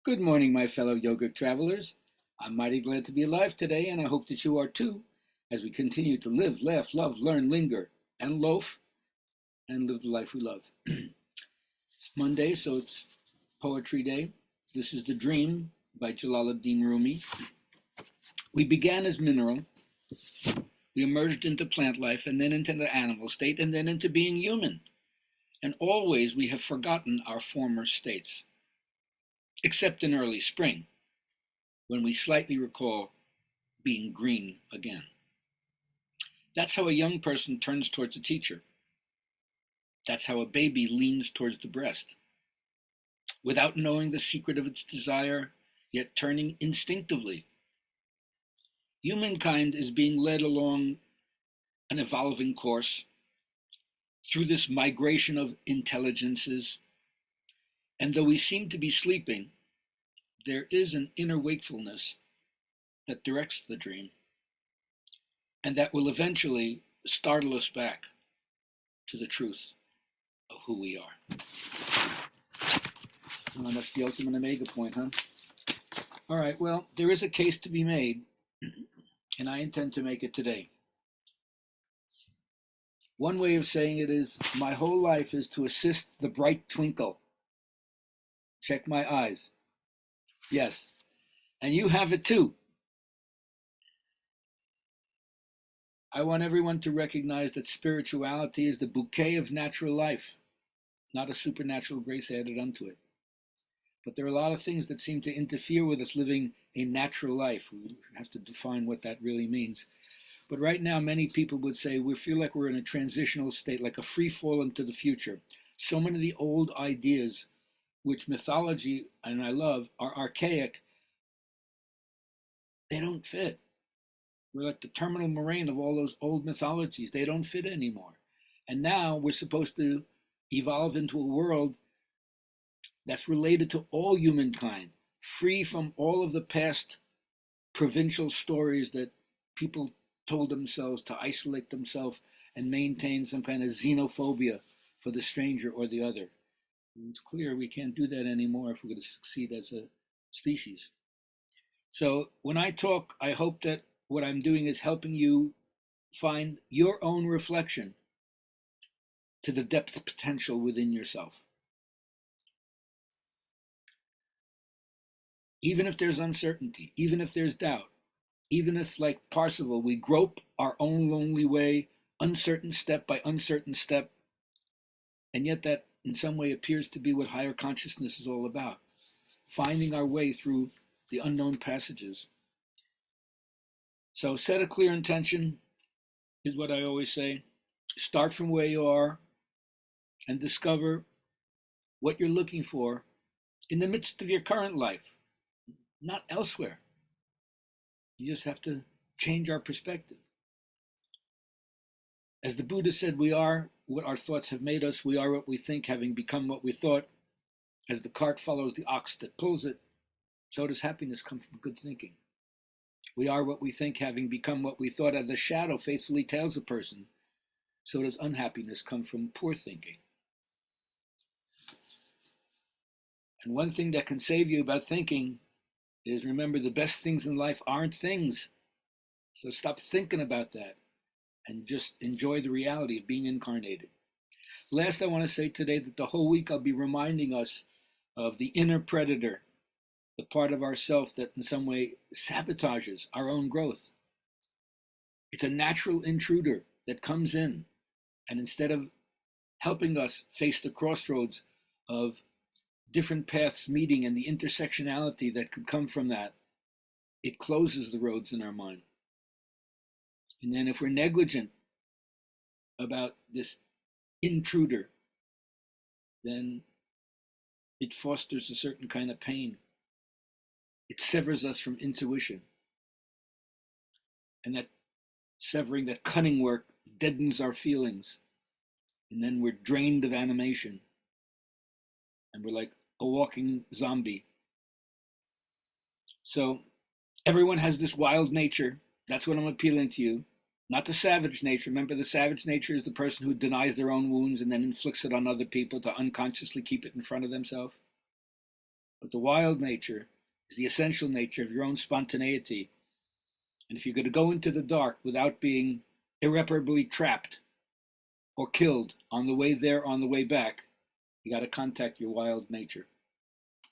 Good morning, my fellow yogic travelers. I'm mighty glad to be alive today, and I hope that you are too, as we continue to live, laugh, love, learn, linger, and loaf, and live the life we love. It's Monday, so it's Poetry Day. This is The Dream by Jalaluddin Rumi. We began as mineral, we emerged into plant life, and then into the animal state, and then into being human. And always we have forgotten our former states, except in early spring, when we slightly recall being green again. That's how a young person turns towards a teacher. That's how a baby leans towards the breast, without knowing the secret of its desire, yet turning instinctively. Humankind is being led along an evolving course through this migration of intelligences, and though we seem to be sleeping, there is an inner wakefulness that directs the dream, and that will eventually startle us back to the truth of who we are. Oh, that's the ultimate omega point, huh? All right, well, there is a case to be made, and I intend to make it today. One way of saying it is, my whole life is to assist the bright twinkle. Check my eyes. Yes, and you have it too. I want everyone to recognize that spirituality is the bouquet of natural life, not a supernatural grace added unto it. But there are a lot of things that seem to interfere with us living a natural life. We have to define what that really means. But right now, many people would say we feel like we're in a transitional state, like a free fall into the future. So many of the old ideas, which mythology and I love, are archaic. They don't fit. We're like the terminal moraine of all those old mythologies. They don't fit anymore. And now we're supposed to evolve into a world that's related to all humankind, free from all of the past provincial stories that people told themselves to isolate themselves and maintain some kind of xenophobia for the stranger or the other. And it's clear we can't do that anymore if we're going to succeed as a species. So when I talk, I hope that what I'm doing is helping you find your own reflection to the depth potential within yourself. Even if there's uncertainty, even if there's doubt, even if, like Parsifal, we grope our own lonely way, uncertain step by uncertain step, and yet that in some way appears to be what higher consciousness is all about, finding our way through the unknown passages. So set a clear intention, is what I always say. Start from where you are and discover what you're looking for in the midst of your current life, not elsewhere. You just have to change our perspective. As the Buddha said, we are what our thoughts have made us. We are what we think, having become what we thought. As the cart follows the ox that pulls it, so does happiness come from good thinking. We are what we think, having become what we thought. As the shadow faithfully tails a person, so does unhappiness come from poor thinking. And one thing that can save you about thinking is, remember, the best things in life aren't things. So stop thinking about that and just enjoy the reality of being incarnated. Last, I want to say today that the whole week I'll be reminding us of the inner predator, the part of ourself that in some way sabotages our own growth. It's a natural intruder that comes in, and instead of helping us face the crossroads of different paths meeting and the intersectionality that could come from that, it closes the roads in our mind. And then if we're negligent about this intruder, then it fosters a certain kind of pain. It severs us from intuition. And that severing, that cunning work, deadens our feelings. And then we're drained of animation. And we're like a walking zombie. So everyone has this wild nature. That's what I'm appealing to you. Not the savage nature. Remember, the savage nature is the person who denies their own wounds and then inflicts it on other people to unconsciously keep it in front of themselves. But the wild nature is the essential nature of your own spontaneity. And if you're going to go into the dark without being irreparably trapped or killed on the way there, on the way back, you got to contact your wild nature.